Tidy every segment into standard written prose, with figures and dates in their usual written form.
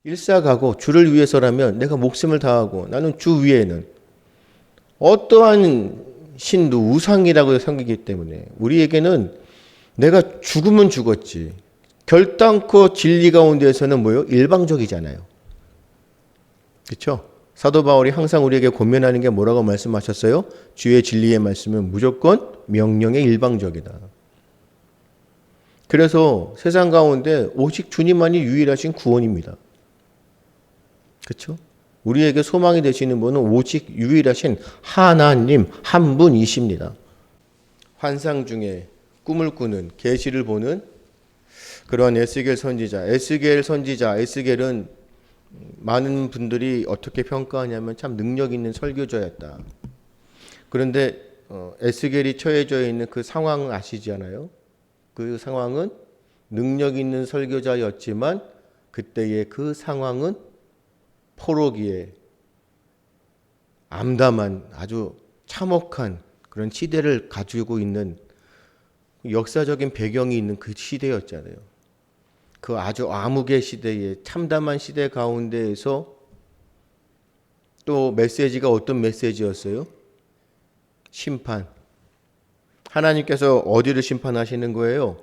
일사가고 주를 위해서라면 내가 목숨을 다하고 나는 주 위에는 어떠한 신도 우상이라고 섬기기 때문에 우리에게는 내가 죽으면 죽었지. 결단코 진리 가운데에서는 뭐요? 일방적이잖아요. 그렇죠? 사도 바울이 항상 우리에게 권면하는 게 뭐라고 말씀하셨어요? 주의 진리의 말씀은 무조건 명령의 일방적이다. 그래서 세상 가운데 오직 주님만이 유일하신 구원입니다. 그렇죠? 우리에게 소망이 되시는 분은 오직 유일하신 하나님 한 분이십니다. 환상 중에 꿈을 꾸는 계시를 보는 그런 에스겔 선지자, 에스겔은 많은 분들이 어떻게 평가하냐면 참 능력 있는 설교자였다. 그런데 에스겔이 처해져 있는 그 상황 아시잖아요. 그 상황은 능력 있는 설교자였지만 그때의 그 상황은 포로기에 암담한 아주 참혹한 그런 시대를 가지고 있는 역사적인 배경이 있는 그 시대였잖아요. 그 아주 암흑의 시대에 참담한 시대 가운데에서 또 메시지가 어떤 메시지였어요? 심판. 하나님께서 어디를 심판하시는 거예요?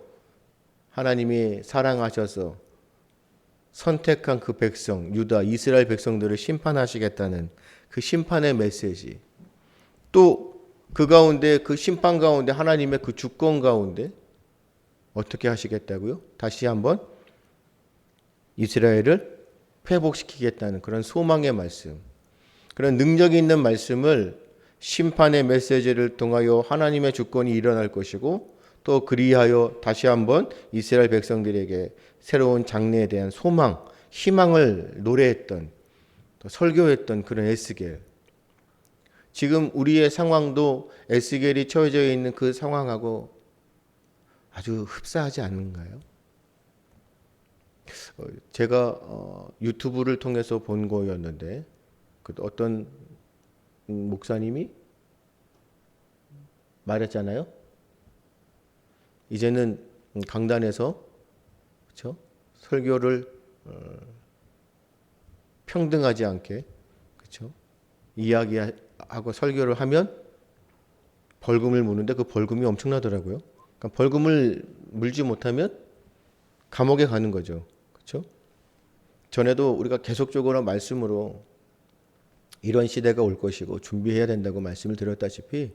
하나님이 사랑하셔서 선택한 그 백성, 유다, 이스라엘 백성들을 심판하시겠다는 그 심판의 메시지. 또 그 가운데, 그 심판 가운데, 하나님의 그 주권 가운데 어떻게 하시겠다고요? 다시 한번 이스라엘을 회복시키겠다는 그런 소망의 말씀. 그런 능력 있는 말씀을 심판의 메시지를 통하여 하나님의 주권이 일어날 것이고 또 그리하여 다시 한번 이스라엘 백성들에게 새로운 장래에 대한 소망, 희망을 노래했던 또 설교했던 그런 에스겔. 지금 우리의 상황도 에스겔이 처해져 있는 그 상황하고 아주 흡사하지 않은가요? 제가 유튜브를 통해서 본 거였는데 어떤 목사님이 말했잖아요. 이제는 강단에서 그렇죠? 설교를 평등하지 않게 그렇죠? 이야기하고 설교를 하면 벌금을 무는데 그 벌금이 엄청나더라고요. 그러니까 벌금을 물지 못하면 감옥에 가는 거죠. 그렇죠? 전에도 우리가 계속적으로 말씀으로 이런 시대가 올 것이고 준비해야 된다고 말씀을 드렸다시피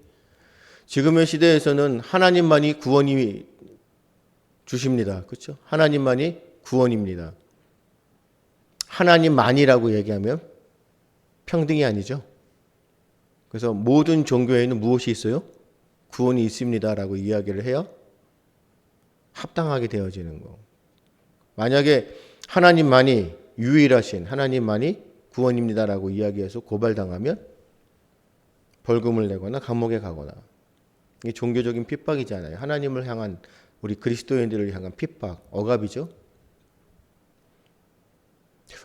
지금의 시대에서는 하나님만이 구원이 주십니다. 그렇죠? 하나님만이 구원입니다. 하나님만이라고 얘기하면 평등이 아니죠. 그래서 모든 종교에는 무엇이 있어요? 구원이 있습니다라고 이야기를 해야 합당하게 되어지는 거. 만약에 하나님만이 유일하신 하나님만이 구원입니다라고 이야기해서 고발당하면 벌금을 내거나 감옥에 가거나 이게 종교적인 핍박이잖아요. 하나님을 향한 우리 그리스도인들을 향한 핍박, 억압이죠.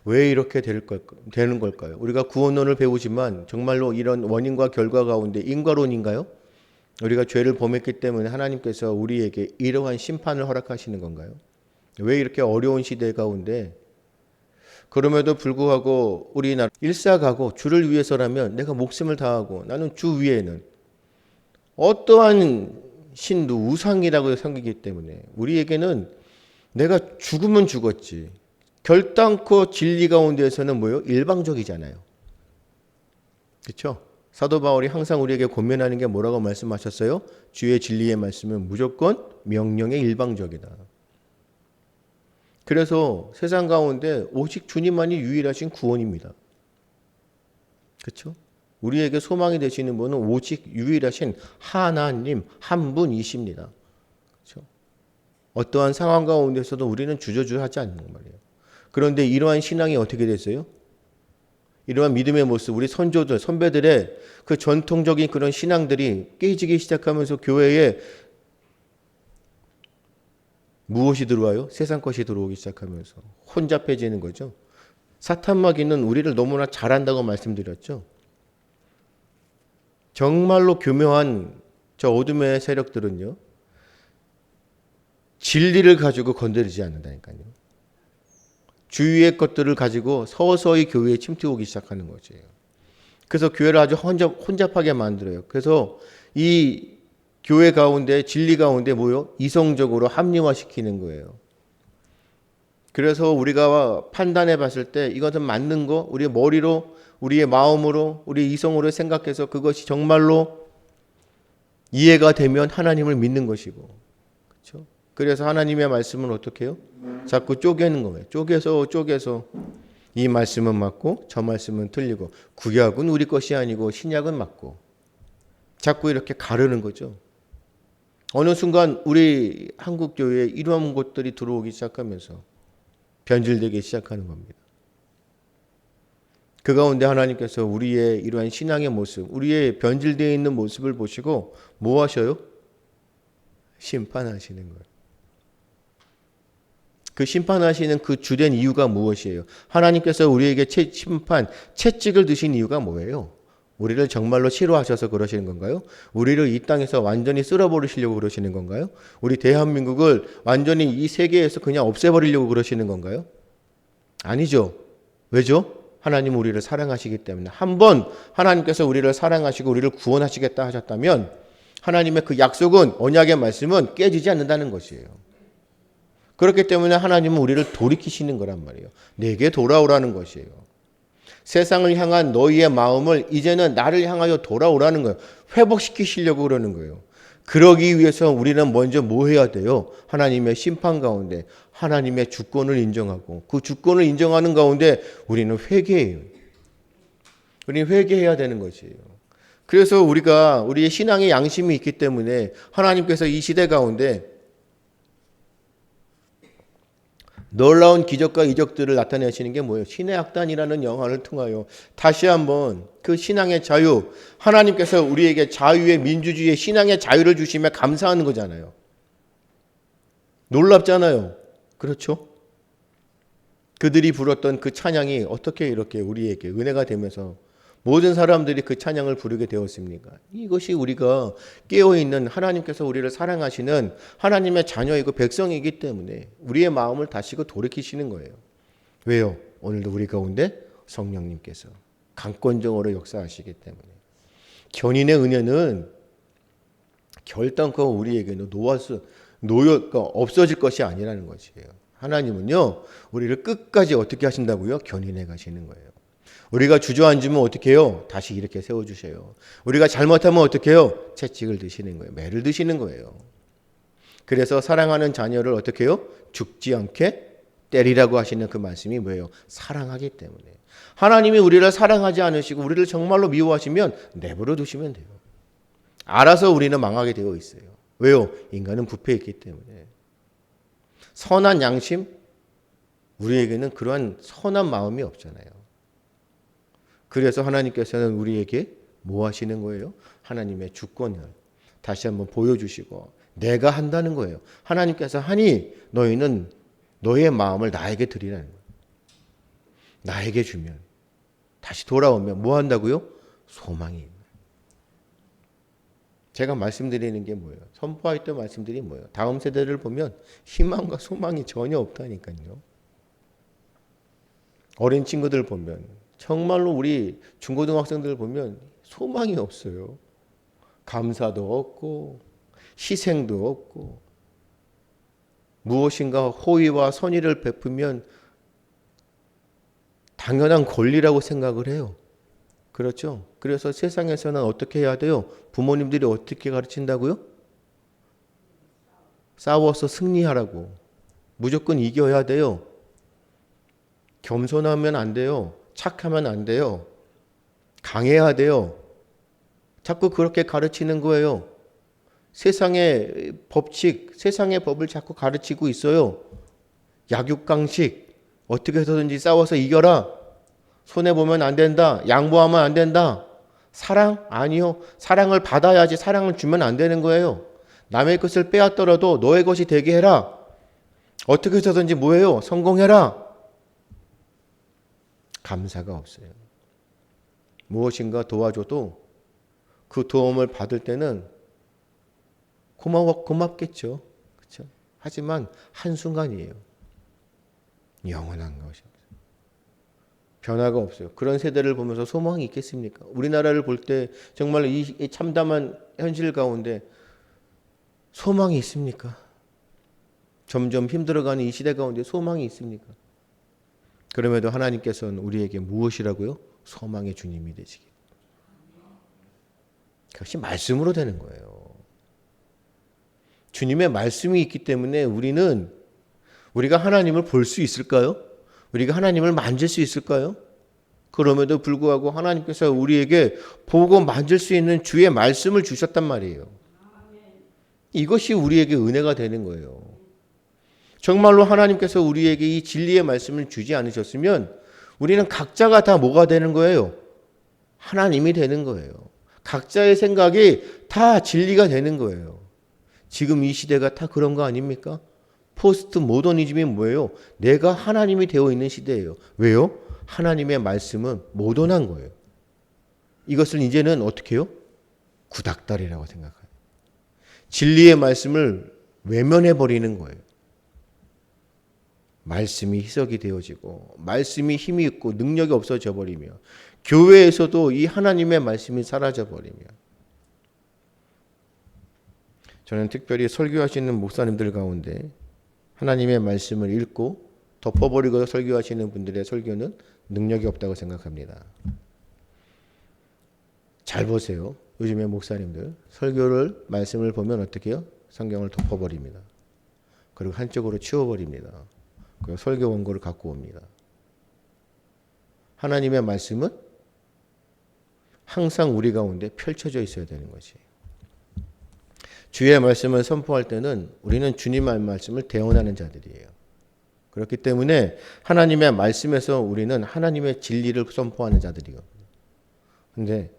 왜 이렇게 되는 걸까요? 우리가 구원론을 배우지만 정말로 이런 원인과 결과 가운데 인과론인가요? 우리가 죄를 범했기 때문에 하나님께서 우리에게 이러한 심판을 허락하시는 건가요? 왜 이렇게 어려운 시대 가운데 그럼에도 불구하고 우리나라 일사가고 주를 위해서라면 내가 목숨을 다하고 나는 주 위에는 어떠한 신도 우상이라고 섬기기 때문에 우리에게는 내가 죽으면 죽었지. 결단코 진리 가운데에서는 뭐요? 일방적이잖아요. 그렇죠? 사도 바울이 항상 우리에게 권면하는 게 뭐라고 말씀하셨어요? 주의 진리의 말씀은 무조건 명령의 일방적이다. 그래서 세상 가운데 오직 주님만이 유일하신 구원입니다. 그렇죠? 우리에게 소망이 되시는 분은 오직 유일하신 하나님 한 분이십니다. 그렇죠? 어떠한 상황 가운데서도 우리는 주저주저하지 않는 말이에요. 그런데 이러한 신앙이 어떻게 됐어요? 이러한 믿음의 모습, 우리 선조들, 선배들의 그 전통적인 그런 신앙들이 깨지기 시작하면서 교회에 무엇이 들어와요? 세상 것이 들어오기 시작하면서 혼잡해지는 거죠. 사탄마귀는 우리를 너무나 잘한다고 말씀드렸죠. 정말로 교묘한 저 어둠의 세력들은요. 진리를 가지고 건드리지 않는다니까요. 주위의 것들을 가지고 서서히 교회에 침투하기 시작하는 거죠. 그래서 교회를 아주 혼잡하게 만들어요. 그래서 이 교회 가운데 진리 가운데 뭐요? 이성적으로 합리화시키는 거예요. 그래서 우리가 판단해 봤을 때 이것은 맞는 거, 우리의 머리로, 우리의 마음으로, 우리 이성으로 생각해서 그것이 정말로 이해가 되면 하나님을 믿는 것이고, 그렇죠? 그래서 하나님의 말씀은 어떻게 해요? 자꾸 쪼개는 거예요. 쪼개서 이 말씀은 맞고 저 말씀은 틀리고, 구약은 우리 것이 아니고 신약은 맞고, 자꾸 이렇게 가르는 거죠. 어느 순간 우리 한국 교회에 이러한 것들이 들어오기 시작하면서 변질되기 시작하는 겁니다. 그 가운데 하나님께서 우리의 이러한 신앙의 모습, 우리의 변질되어 있는 모습을 보시고 뭐 하셔요? 심판하시는 거예요. 그 심판하시는 그 주된 이유가 무엇이에요? 하나님께서 우리에게 채찍을 드신 이유가 뭐예요? 우리를 정말로 싫어하셔서 그러시는 건가요? 우리를 이 땅에서 완전히 쓸어버리시려고 그러시는 건가요? 우리 대한민국을 완전히 이 세계에서 그냥 없애버리려고 그러시는 건가요? 아니죠. 왜죠? 하나님 우리를 사랑하시기 때문에. 한번 하나님께서 우리를 사랑하시고 우리를 구원하시겠다 하셨다면 하나님의 그 약속은, 언약의 말씀은 깨지지 않는다는 것이에요. 그렇기 때문에 하나님은 우리를 돌이키시는 거란 말이에요. 내게 돌아오라는 것이에요. 세상을 향한 너희의 마음을 이제는 나를 향하여 돌아오라는 거예요. 회복시키시려고 그러는 거예요. 그러기 위해서 우리는 먼저 뭐 해야 돼요? 하나님의 심판 가운데 하나님의 주권을 인정하고, 그 주권을 인정하는 가운데 우리는 회개해요. 우리는 회개해야 되는 것이에요. 그래서 우리의 신앙의 양심이 있기 때문에 하나님께서 이 시대 가운데 놀라운 기적과 이적들을 나타내시는 게 뭐예요? 신의 악단이라는 영화를 통하여 다시 한번 그 신앙의 자유, 하나님께서 우리에게 자유의 민주주의의 신앙의 자유를 주시며 감사하는 거잖아요. 놀랍잖아요. 그렇죠? 그들이 불렀던 그 찬양이 어떻게 이렇게 우리에게 은혜가 되면서 모든 사람들이 그 찬양을 부르게 되었습니까? 이것이 우리가 깨어있는 하나님께서 우리를 사랑하시는 하나님의 자녀이고 백성이기 때문에 우리의 마음을 다시고 돌이키시는 거예요. 왜요? 오늘도 우리 가운데 성령님께서 강권적으로 역사하시기 때문에. 견인의 은혜는 결단코 우리에게는 없어질 것이 아니라는 것이에요. 하나님은요, 우리를 끝까지 어떻게 하신다고요? 견인해 가시는 거예요. 우리가 주저앉으면 어떻게 해요? 다시 이렇게 세워주셔요. 우리가 잘못하면 어떻게 해요? 채찍을 드시는 거예요. 매를 드시는 거예요. 그래서 사랑하는 자녀를 어떻게 해요? 죽지 않게 때리라고 하시는 그 말씀이 뭐예요? 사랑하기 때문에. 하나님이 우리를 사랑하지 않으시고 우리를 정말로 미워하시면 내버려 두시면 돼요. 알아서 우리는 망하게 되어 있어요. 왜요? 인간은 부패했기 때문에. 선한 양심? 우리에게는 그러한 선한 마음이 없잖아요. 그래서 하나님께서는 우리에게 뭐 하시는 거예요? 하나님의 주권을 다시 한번 보여주시고 내가 한다는 거예요. 하나님께서 하니 너희는 너의 마음을 나에게 드리라는 거예요. 나에게 주면 다시 돌아오면 뭐 한다고요? 소망이 있는 거예요. 제가 말씀드리는 게 뭐예요? 선포할 때 말씀드린 뭐예요? 다음 세대를 보면 희망과 소망이 전혀 없다니까요. 어린 친구들 보면 정말로 우리 중고등학생들 보면 소망이 없어요. 감사도 없고 희생도 없고 무엇인가 호의와 선의를 베푸면 당연한 권리라고 생각을 해요. 그렇죠? 그래서 세상에서는 어떻게 해야 돼요? 부모님들이 어떻게 가르친다고요? 싸워서 승리하라고. 무조건 이겨야 돼요. 겸손하면 안 돼요. 착하면 안 돼요. 강해야 돼요. 자꾸 그렇게 가르치는 거예요. 세상의 법칙, 세상의 법을 자꾸 가르치고 있어요. 약육강식, 어떻게 해서든지 싸워서 이겨라. 손해보면 안 된다. 양보하면 안 된다. 사랑? 아니요. 사랑을 받아야지 사랑을 주면 안 되는 거예요. 남의 것을 빼앗더라도 너의 것이 되게 해라. 어떻게 해서든지 뭐예요? 성공해라. 감사가 없어요. 무엇인가 도와줘도 그 도움을 받을 때는 고맙겠죠. 그렇죠? 하지만 한순간이에요. 영원한 것입니다. 변화가 없어요. 그런 세대를 보면서 소망이 있겠습니까? 우리나라를 볼 때 정말 이 참담한 현실 가운데 소망이 있습니까? 점점 힘들어가는 이 시대 가운데 소망이 있습니까? 그럼에도 하나님께서는 우리에게 무엇이라고요? 소망의 주님이 되시기. 그것이 말씀으로 되는 거예요. 주님의 말씀이 있기 때문에 우리가 하나님을 볼 수 있을까요? 우리가 하나님을 만질 수 있을까요? 그럼에도 불구하고 하나님께서 우리에게 보고 만질 수 있는 주의 말씀을 주셨단 말이에요. 이것이 우리에게 은혜가 되는 거예요. 정말로 하나님께서 우리에게 이 진리의 말씀을 주지 않으셨으면 우리는 각자가 다 뭐가 되는 거예요? 하나님이 되는 거예요. 각자의 생각이 다 진리가 되는 거예요. 지금 이 시대가 다 그런 거 아닙니까? 포스트 모더니즘이 뭐예요? 내가 하나님이 되어 있는 시대예요. 왜요? 하나님의 말씀은 모던한 거예요. 이것을 이제는 어떻게 해요? 구닥다리라고 생각해요. 진리의 말씀을 외면해 버리는 거예요. 말씀이 희석이 되어지고 말씀이 힘이 있고 능력이 없어져 버리며 교회에서도 이 하나님의 말씀이 사라져 버리며 저는 특별히 설교하시는 목사님들 가운데 하나님의 말씀을 읽고 덮어버리고 설교하시는 분들의 설교는 능력이 없다고 생각합니다. 잘 보세요. 요즘의 목사님들 설교를 말씀을 보면 어떻게 해요? 성경을 덮어버립니다. 그리고 한쪽으로 치워버립니다. 그리고 설교 원고를 갖고 옵니다. 하나님의 말씀은 항상 우리 가운데 펼쳐져 있어야 되는 것이에요. 주의 말씀을 선포할 때는 우리는 주님의 말씀을 대언하는 자들이에요. 그렇기 때문에 하나님의 말씀에서 우리는 하나님의 진리를 선포하는 자들이거든요. 그런데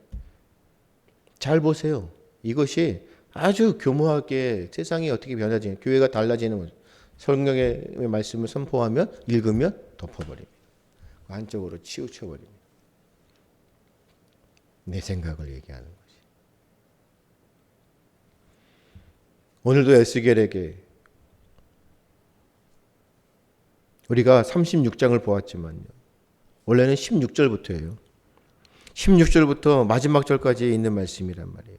잘 보세요. 이것이 아주 교묘하게 세상이 어떻게 변화지는 교회가 달라지는 거죠. 성경의 말씀을 선포하면 읽으면 덮어버립니다. 한쪽으로 치우쳐버립니다. 내 생각을 얘기하는 거지. 오늘도 에스겔에게 우리가 36장을 보았지만요. 원래는 16절부터예요. 16절부터 마지막 절까지 있는 말씀이란 말이에요.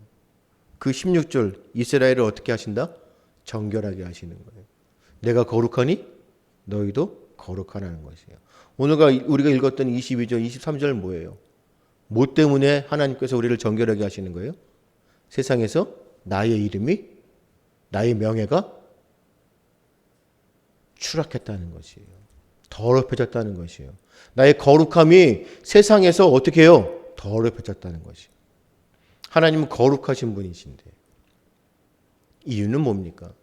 그 16절 이스라엘을 어떻게 하신다? 정결하게 하시는 거예요. 내가 거룩하니 너희도 거룩하라는 것이에요. 오늘 우리가 읽었던 22절, 23절 뭐예요? 뭐 때문에 하나님께서 우리를 정결하게 하시는 거예요? 세상에서 나의 이름이, 나의 명예가 추락했다는 것이에요. 더럽혀졌다는 것이에요. 나의 거룩함이 세상에서 어떻게 해요? 더럽혀졌다는 것이에요. 하나님은 거룩하신 분이신데 이유는 뭡니까?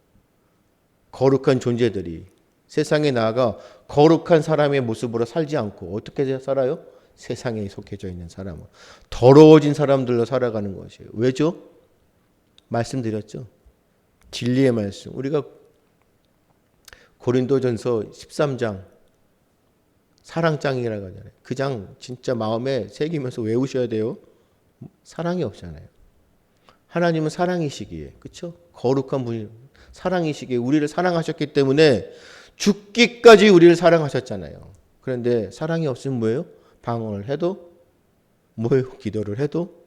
거룩한 존재들이 세상에 나아가 거룩한 사람의 모습으로 살지 않고 어떻게 살아요? 세상에 속해져 있는 사람은 더러워진 사람들로 살아가는 것이에요. 왜죠? 말씀드렸죠. 진리의 말씀. 우리가 고린도전서 13장 사랑장이라고 하잖아요. 그 장 진짜 마음에 새기면서 외우셔야 돼요. 사랑이 없잖아요. 하나님은 사랑이시기에, 그렇죠? 거룩한 분이 사랑이시기에 우리를 사랑하셨기 때문에 죽기까지 우리를 사랑하셨잖아요. 그런데 사랑이 없으면 뭐예요? 방언을 해도 뭐예요? 기도를 해도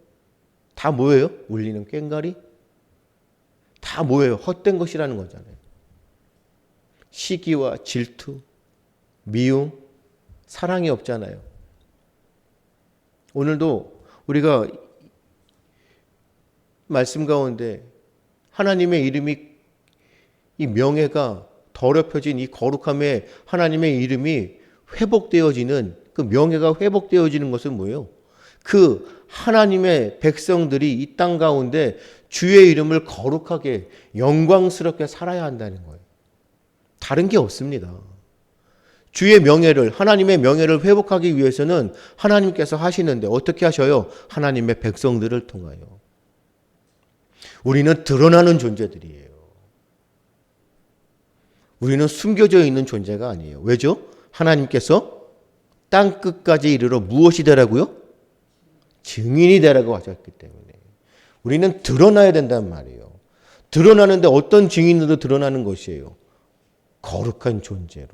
다 뭐예요? 울리는 꽹과리? 다 뭐예요? 헛된 것이라는 거잖아요. 시기와 질투, 미움, 사랑이 없잖아요. 오늘도 우리가 말씀 가운데 하나님의 이름이 이 명예가 더럽혀진 이 거룩함에 하나님의 이름이 회복되어지는 그 명예가 회복되어지는 것은 뭐예요? 그 하나님의 백성들이 이 땅 가운데 주의 이름을 거룩하게 영광스럽게 살아야 한다는 거예요. 다른 게 없습니다. 주의 명예를 하나님의 명예를 회복하기 위해서는 하나님께서 하시는데 어떻게 하셔요? 하나님의 백성들을 통하여. 우리는 드러나는 존재들이에요. 우리는 숨겨져 있는 존재가 아니에요. 왜죠? 하나님께서 땅 끝까지 이르러 무엇이 되라고요? 증인이 되라고 하셨기 때문에 우리는 드러나야 된단 말이에요. 드러나는데 어떤 증인으로 드러나는 것이에요? 거룩한 존재로.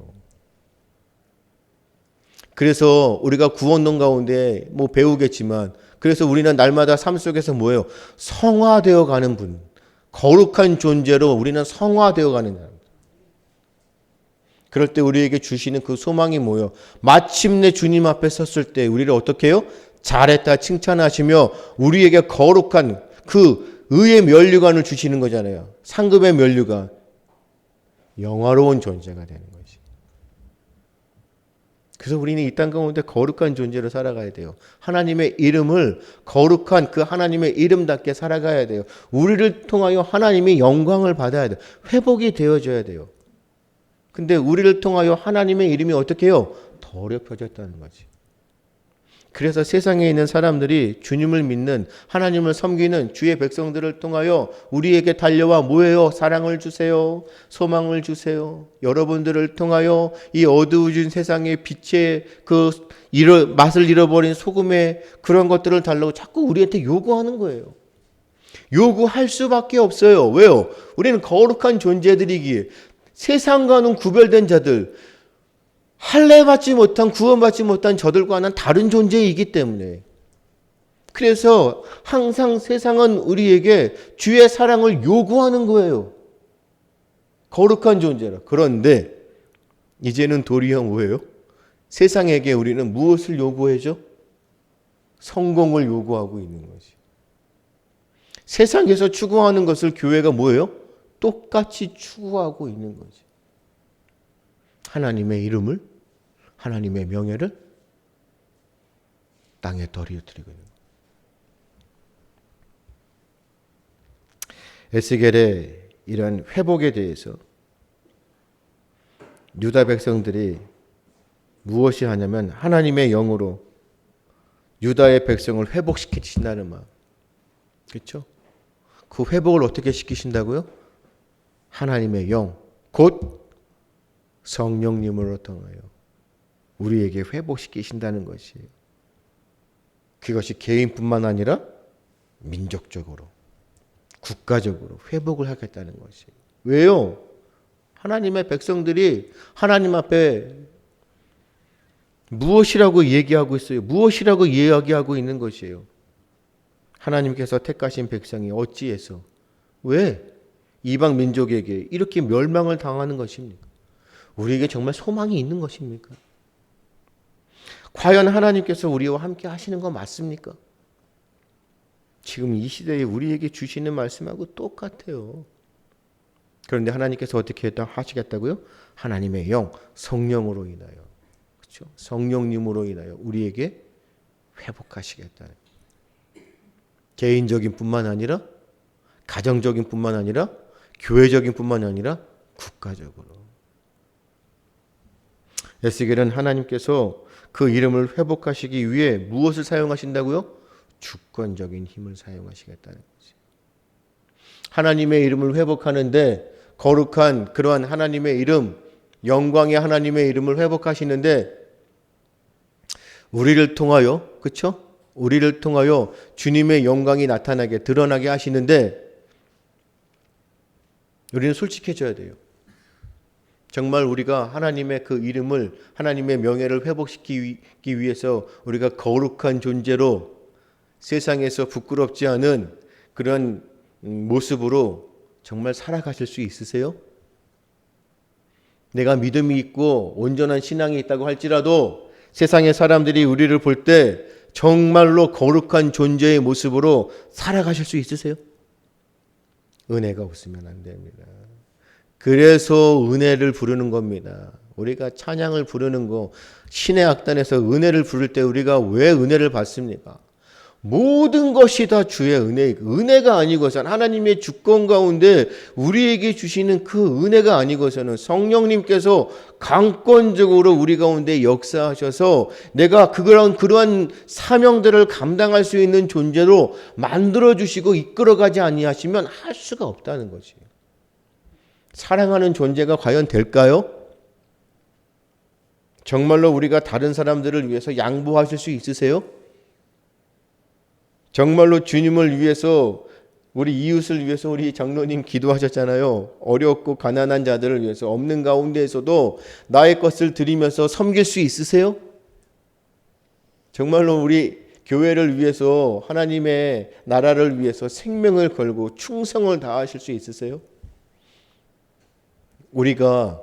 그래서 우리가 구원론 가운데 뭐 배우겠지만, 그래서 우리는 날마다 삶 속에서 뭐예요? 성화되어 가는 분, 거룩한 존재로 우리는 성화되어 가는 사람. 그럴 때 우리에게 주시는 그 소망이 뭐예요? 마침내 주님 앞에 섰을 때 우리를 어떻게 해요? 잘했다 칭찬하시며 우리에게 거룩한 그 의의 면류관을 주시는 거잖아요. 상급의 면류관. 영화로운 존재가 되는 거지. 그래서 우리는 이 땅 가운데 거룩한 존재로 살아가야 돼요. 하나님의 이름을 거룩한 그 하나님의 이름답게 살아가야 돼요. 우리를 통하여 하나님이 영광을 받아야 돼요. 회복이 되어져야 돼요. 근데 우리를 통하여 하나님의 이름이 어떻게 해요? 더럽혀졌다는 거지. 그래서 세상에 있는 사람들이 주님을 믿는, 하나님을 섬기는 주의 백성들을 통하여 우리에게 달려와 뭐예요? 사랑을 주세요. 소망을 주세요. 여러분들을 통하여 이 어두워진 세상의 빛의 그 맛을 잃어버린 소금의 그런 것들을 달라고 자꾸 우리한테 요구하는 거예요. 요구할 수밖에 없어요. 왜요? 우리는 거룩한 존재들이기에, 세상과는 구별된 자들, 할례받지 못한, 구원받지 못한 저들과는 다른 존재이기 때문에. 그래서 항상 세상은 우리에게 주의 사랑을 요구하는 거예요. 거룩한 존재라. 그런데 이제는 도리어 뭐예요? 세상에게 우리는 무엇을 요구해줘? 성공을 요구하고 있는 거지. 세상에서 추구하는 것을 교회가 뭐예요? 똑같이 추구하고 있는 거지. 하나님의 이름을, 하나님의 명예를 땅에 떨어뜨리고 있는 거예요. 에스겔의 이러한 회복에 대해서 유다 백성들이 무엇이 하냐면 하나님의 영으로 유다의 백성을 회복시키신다는 마음. 그렇죠? 그 회복을 어떻게 시키신다고요? 하나님의 영, 곧 성령님으로 통하여 우리에게 회복시키신다는 것이에요. 그것이 개인뿐만 아니라 민족적으로, 국가적으로 회복을 하겠다는 것이에요. 왜요? 하나님의 백성들이 하나님 앞에 무엇이라고 얘기하고 있어요? 무엇이라고 이야기하고 있는 것이에요? 하나님께서 택하신 백성이 어찌해서, 왜 이방 민족에게 이렇게 멸망을 당하는 것입니까? 우리에게 정말 소망이 있는 것입니까? 과연 하나님께서 우리와 함께 하시는 거 맞습니까? 지금 이 시대에 우리에게 주시는 말씀하고 똑같아요. 그런데 하나님께서 어떻게 하시겠다고요? 하나님의 영, 성령으로 인하여, 그렇죠? 성령님으로 인하여 우리에게 회복하시겠다는. 개인적인 뿐만 아니라, 가정적인 뿐만 아니라, 교회적인 뿐만 아니라 국가적으로. 에스겔은 하나님께서 그 이름을 회복하시기 위해 무엇을 사용하신다고요? 주권적인 힘을 사용하시겠다는 거지. 하나님의 이름을 회복하는데, 거룩한 그러한 하나님의 이름, 영광의 하나님의 이름을 회복하시는데 우리를 통하여, 그렇죠? 우리를 통하여 주님의 영광이 나타나게, 드러나게 하시는데 우리는 솔직해져야 돼요. 정말 우리가 하나님의 그 이름을, 하나님의 명예를 회복시키기 위해서 우리가 거룩한 존재로 세상에서 부끄럽지 않은 그런 모습으로 정말 살아가실 수 있으세요? 내가 믿음이 있고 온전한 신앙이 있다고 할지라도 세상의 사람들이 우리를 볼 때 정말로 거룩한 존재의 모습으로 살아가실 수 있으세요? 은혜가 없으면 안 됩니다. 그래서 은혜를 부르는 겁니다. 우리가 찬양을 부르는 거, 신의 악단에서 은혜를 부를 때 우리가 왜 은혜를 받습니까? 모든 것이 다 주의 은혜가 아니고서는, 하나님의 주권 가운데 우리에게 주시는 그 은혜가 아니고서는 성령님께서 강권적으로 우리 가운데 역사하셔서 내가 그러한 사명들을 감당할 수 있는 존재로 만들어주시고 이끌어가지 아니하시면 할 수가 없다는 거지. 사랑하는 존재가 과연 될까요? 정말로 우리가 다른 사람들을 위해서 양보하실 수 있으세요? 정말로 주님을 위해서, 우리 이웃을 위해서 우리 장로님 기도하셨잖아요. 어렵고 가난한 자들을 위해서, 없는 가운데에서도 나의 것을 드리면서 섬길 수 있으세요? 정말로 우리 교회를 위해서 하나님의 나라를 위해서 생명을 걸고 충성을 다하실 수 있으세요? 우리가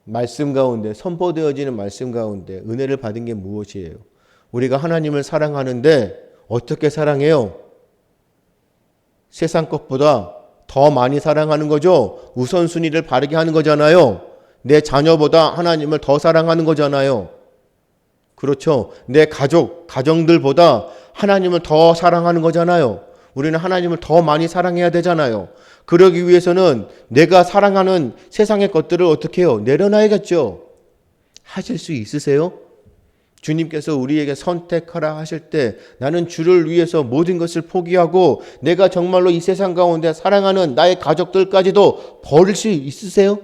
말씀 가운데 선포되어지는 말씀 가운데 은혜를 받은 게 무엇이에요? 우리가 하나님을 사랑하는데 어떻게 사랑해요? 세상 것보다 더 많이 사랑하는 거죠. 우선순위를 바르게 하는 거잖아요. 내 자녀보다 하나님을 더 사랑하는 거잖아요. 그렇죠. 내 가정들보다 하나님을 더 사랑하는 거잖아요. 우리는 하나님을 더 많이 사랑해야 되잖아요. 그러기 위해서는 내가 사랑하는 세상의 것들을 어떻게 해요? 내려놔야겠죠. 하실 수 있으세요? 주님께서 우리에게 선택하라 하실 때 나는 주를 위해서 모든 것을 포기하고 내가 정말로 이 세상 가운데 사랑하는 나의 가족들까지도 버릴 수 있으세요?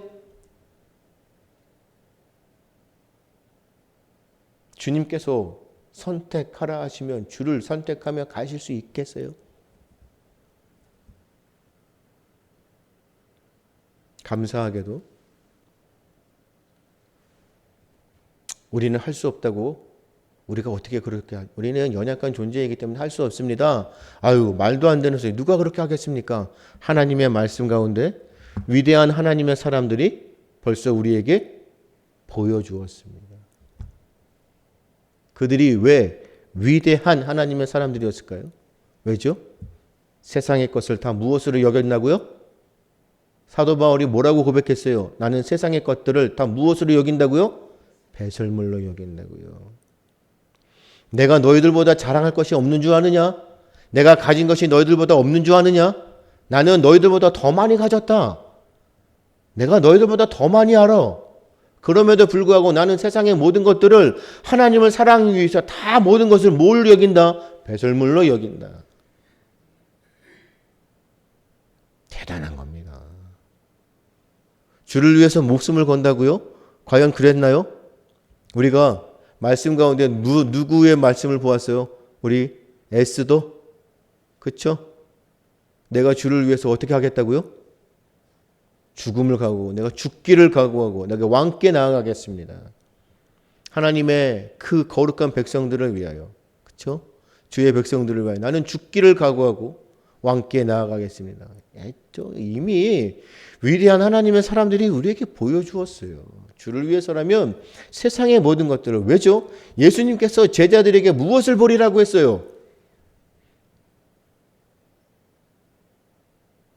주님께서 선택하라 하시면 주를 선택하며 가실 수 있겠어요? 감사하게도 우리는 할 수 없다고 우리가 어떻게 그렇게 우리는 연약한 존재이기 때문에 할 수 없습니다. 아유 말도 안 되는 소리 누가 그렇게 하겠습니까? 하나님의 말씀 가운데 위대한 하나님의 사람들이 벌써 우리에게 보여주었습니다. 그들이 왜 위대한 하나님의 사람들이었을까요? 왜죠? 세상의 것을 다 무엇으로 여겼나고요? 사도 바울이 뭐라고 고백했어요? 나는 세상의 것들을 다 무엇으로 여긴다고요? 배설물로 여긴다고요. 내가 너희들보다 자랑할 것이 없는 줄 아느냐? 내가 가진 것이 너희들보다 없는 줄 아느냐? 나는 너희들보다 더 많이 가졌다. 내가 너희들보다 더 많이 알아. 그럼에도 불구하고 나는 세상의 모든 것들을 하나님을 사랑하기 위해서 다 모든 것을 뭘 여긴다? 배설물로 여긴다. 대단한 겁니다. 주를 위해서 목숨을 건다고요? 과연 그랬나요? 우리가 말씀 가운데 누구의 말씀을 보았어요? 우리 에스도? 그렇죠? 내가 주를 위해서 어떻게 하겠다고요? 죽음을 각오하고 내가 죽기를 각오하고 내가 왕께 나아가겠습니다. 하나님의 그 거룩한 백성들을 위하여, 그렇죠? 주의 백성들을 위하여 나는 죽기를 각오하고 왕께 나아가겠습니다. 이미 위대한 하나님의 사람들이 우리에게 보여주었어요. 주를 위해서라면 세상의 모든 것들을. 왜죠? 예수님께서 제자들에게 무엇을 버리라고 했어요?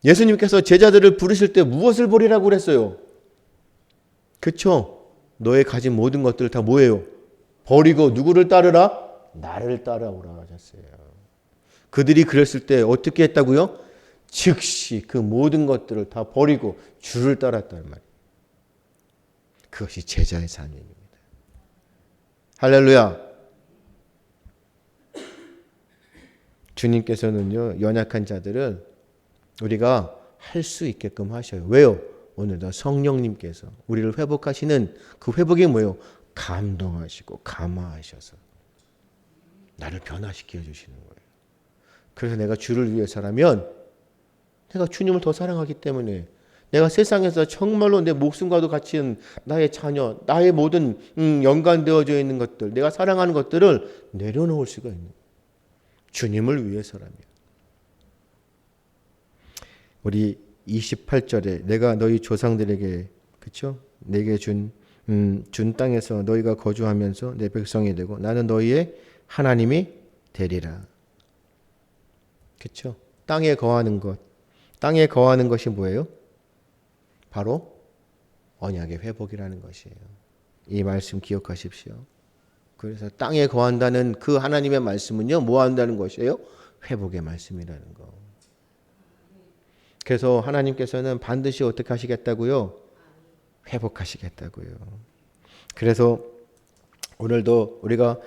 예수님께서 제자들을 부르실 때 무엇을 버리라고 그랬어요? 그렇죠? 너의 가진 모든 것들을 다 뭐예요? 버리고 누구를 따르라? 나를 따라오라 하셨어요. 그들이 그랬을 때 어떻게 했다고요? 즉시 그 모든 것들을 다 버리고 주를 따랐단 말이에요. 그것이 제자의 삶입니다. 할렐루야. 주님께서는요, 연약한 자들을 우리가 할 수 있게끔 하셔요. 왜요? 오늘도 성령님께서 우리를 회복하시는 그 회복이 뭐예요? 감동하시고 감화하셔서 나를 변화시켜 주시는 거예요. 그래서 내가 주를 위해서라면 내가 주님을 더 사랑하기 때문에 내가 세상에서 정말로 내 목숨과도 같이 나의 자녀, 나의 모든 연관되어져 있는 것들, 내가 사랑하는 것들을 내려놓을 수가 있는 거예요. 주님을 위해서라면. 우리 28절에 내가 너희 조상들에게 그렇죠? 내게 준 땅에서 너희가 거주하면서 내 백성이 되고 나는 너희의 하나님이 되리라. 그렇죠? 땅에 거하는 것. 땅에 거하는 것이 뭐예요? 바로 언약의 회복이라는 것이에요. 이 말씀 기억하십시오. 그래서 땅에 거한다는 그 하나님의 말씀은요, 뭐 한다는 것이에요? 회복의 말씀이라는 거. 그래서 하나님께서는 반드시 어떻게 하시겠다고요? 회복하시겠다고요. 그래서 오늘도 우리가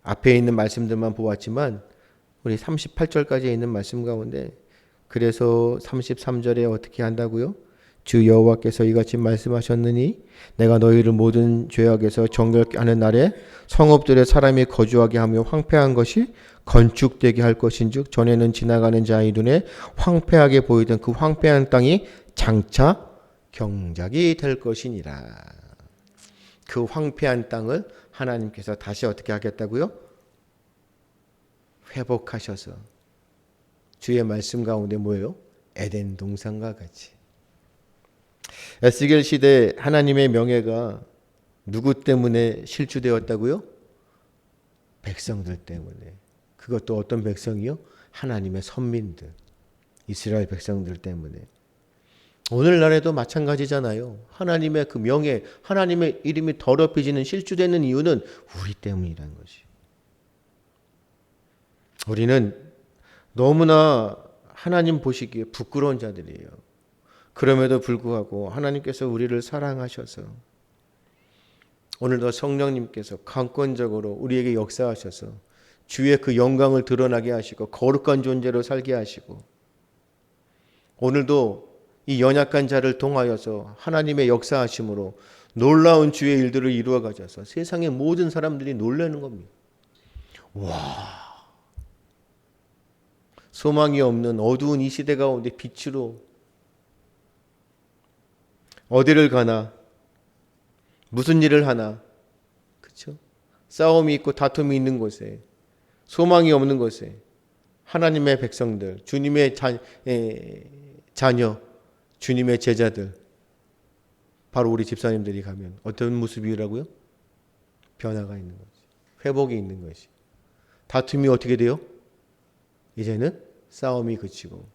앞에 있는 말씀들만 보았지만 우리 38절까지 있는 말씀 가운데 그래서 33절에 어떻게 한다고요? 주 여호와께서 이같이 말씀하셨느니 내가 너희를 모든 죄악에서 정결케 하는 날에 성읍들에 사람이 거주하게 하며 황폐한 것이 건축되게 할 것인즉 전에는 지나가는 자의 눈에 황폐하게 보이던 그 황폐한 땅이 장차 경작이 될 것이니라. 그 황폐한 땅을 하나님께서 다시 어떻게 하겠다고요? 회복하셔서 주의 말씀 가운데 뭐예요? 에덴 동산과 같이. 에스겔 시대 하나님의 명예가 누구 때문에 실추되었다고요? 백성들 때문에. 그것도 어떤 백성이요? 하나님의 선민들, 이스라엘 백성들 때문에. 오늘날에도 마찬가지잖아요. 하나님의 그 명예, 하나님의 이름이 더럽혀지는 실추되는 이유는 우리 때문이라는 것이. 우리는 너무나 하나님 보시기에 부끄러운 자들이에요. 그럼에도 불구하고 하나님께서 우리를 사랑하셔서 오늘도 성령님께서 강권적으로 우리에게 역사하셔서 주의 그 영광을 드러나게 하시고 거룩한 존재로 살게 하시고 오늘도 이 연약한 자를 통하여서 하나님의 역사하심으로 놀라운 주의 일들을 이루어 가셔서 세상의 모든 사람들이 놀라는 겁니다. 와, 소망이 없는 어두운 이 시대 가운데 빛으로 어디를 가나 무슨 일을 하나, 그렇죠? 싸움이 있고 다툼이 있는 곳에 소망이 없는 곳에 하나님의 백성들, 주님의 자녀, 주님의 제자들, 바로 우리 집사님들이 가면 어떤 모습이라고요? 변화가 있는 것이, 회복이 있는 것이. 다툼이 어떻게 돼요? 이제는 싸움이 그치고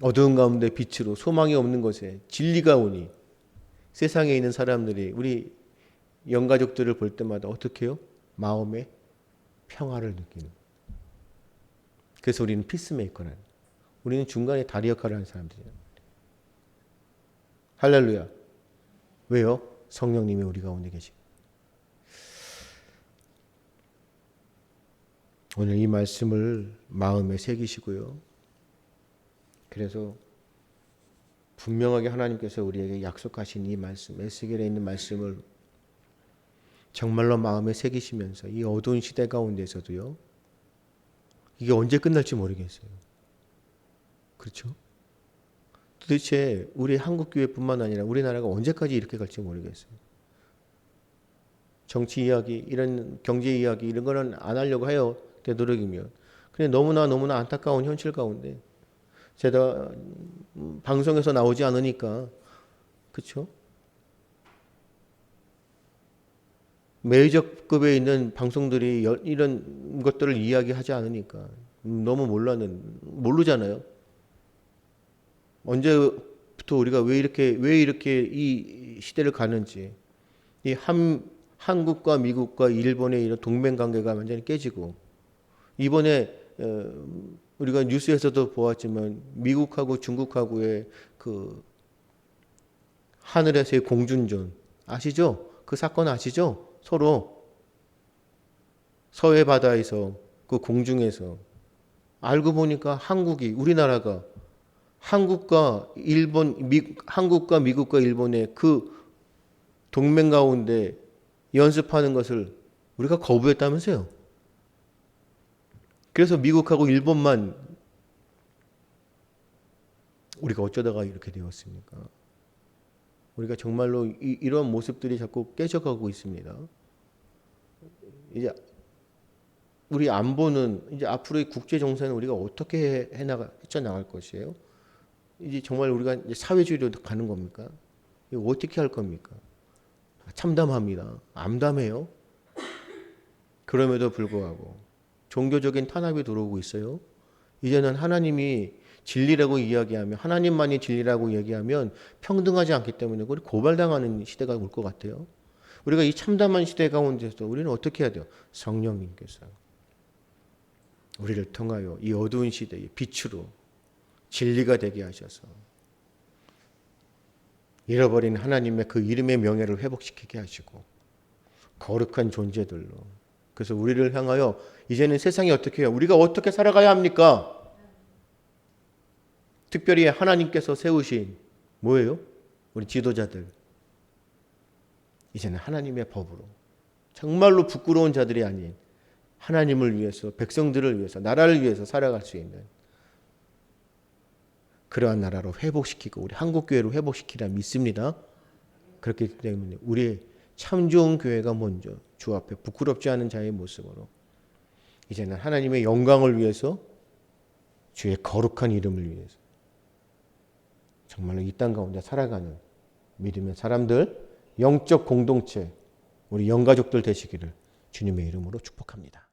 어두운 가운데 빛으로 소망이 없는 곳에 진리가 오니 세상에 있는 사람들이 우리 영가족들을 볼 때마다 어떻게 해요? 마음에 평화를 느끼는. 그래서 우리는 피스메이커라는, 우리는 중간에 다리 역할을 하는 사람들이에요. 할렐루야. 왜요? 성령님이 우리 가운데 계시. 오늘 이 말씀을 마음에 새기시고요. 그래서 분명하게 하나님께서 우리에게 약속하신 이 말씀, 에스겔에 있는 말씀을 정말로 마음에 새기시면서 이 어두운 시대 가운데서도요. 이게 언제 끝날지 모르겠어요. 그렇죠? 도대체 우리 한국 교회뿐만 아니라 우리나라가 언제까지 이렇게 갈지 모르겠어요. 정치 이야기, 이런 경제 이야기 이런 거는 안 하려고 해요. 되도록이면. 근데 너무나 안타까운 현실 가운데 제가 방송에서 나오지 않으니까, 그렇죠? 메이저급에 있는 방송들이 이런 것들을 이야기하지 않으니까 너무 모르잖아요. 언제부터 우리가 왜 이렇게 이 시대를 가는지, 이 한국과 미국과 일본의 이런 동맹 관계가 완전히 깨지고, 이번에 우리가 뉴스에서도 보았지만 미국하고 중국하고의 그 하늘에서의 공준전 아시죠? 그 사건 아시죠? 서로 서해 바다에서 그 공중에서 알고 보니까 우리나라가 한국과 미국과 일본의 그 동맹 가운데 연습하는 것을 우리가 거부했다면서요. 그래서 미국하고 일본만 우리가 어쩌다가 이렇게 되었습니까? 우리가 정말로 이런 모습들이 자꾸 깨져가고 있습니다. 이제 우리 안보는 이제 앞으로의 국제 정세는 우리가 어떻게 헤쳐나갈 것이에요? 이제 정말 우리가 이제 사회주의로 가는 겁니까? 이거 어떻게 할 겁니까? 참담합니다. 암담해요. 그럼에도 불구하고 종교적인 탄압이 들어오고 있어요. 이제는 하나님이 진리라고 이야기하면, 하나님만이 진리라고 얘기하면 평등하지 않기 때문에 우리 고발당하는 시대가 올 것 같아요. 우리가 이 참담한 시대 가운데서 우리는 어떻게 해야 돼요? 성령님께서 우리를 통하여 이 어두운 시대의 빛으로 진리가 되게 하셔서 잃어버린 하나님의 그 이름의 명예를 회복시키게 하시고 거룩한 존재들로, 그래서 우리를 향하여 이제는 세상이 어떻게 해요? 우리가 어떻게 살아가야 합니까? 특별히 하나님께서 세우신 뭐예요? 우리 지도자들. 이제는 하나님의 법으로 정말로 부끄러운 자들이 아닌 하나님을 위해서, 백성들을 위해서, 나라를 위해서 살아갈 수 있는 그러한 나라로 회복시키고 우리 한국교회를 회복시키라 믿습니다. 그렇기 때문에 우리 참 좋은 교회가 먼저 주 앞에 부끄럽지 않은 자의 모습으로 이제는 하나님의 영광을 위해서 주의 거룩한 이름을 위해서 정말로 이 땅 가운데 살아가는 믿음의 사람들, 영적 공동체, 우리 영가족들 되시기를 주님의 이름으로 축복합니다.